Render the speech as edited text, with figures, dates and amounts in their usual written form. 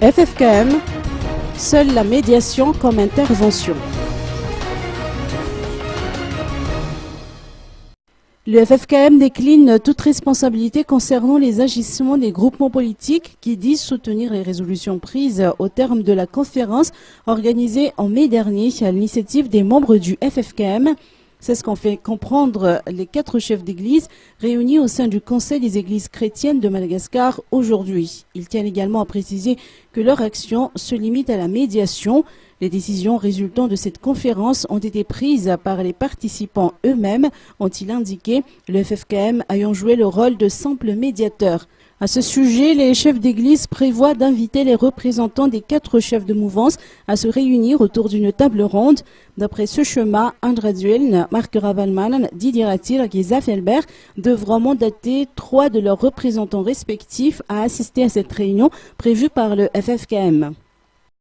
FFKM, seule la médiation comme intervention. Le FFKM décline toute responsabilité concernant les agissements des groupements politiques qui disent soutenir les résolutions prises au terme de la conférence organisée en mai dernier à l'initiative des membres du FFKM. C'est ce qu'ont fait comprendre les 4 chefs d'église réunis au sein du Conseil des églises chrétiennes de Madagascar aujourd'hui. Ils tiennent également à préciser que leur action se limite à la médiation. Les décisions résultant de cette conférence ont été prises par les participants eux-mêmes, ont-ils indiqué, le FFKM ayant joué le rôle de simple médiateur. À ce sujet, les chefs d'église prévoient d'inviter les représentants des 4 chefs de mouvance à se réunir autour d'une table ronde. D'après ce schéma, André Dueln, Marc Ravalman, Didier Ratir et Zafelbert devront mandater 3 de leurs représentants respectifs à assister à cette réunion prévue par le FFKM.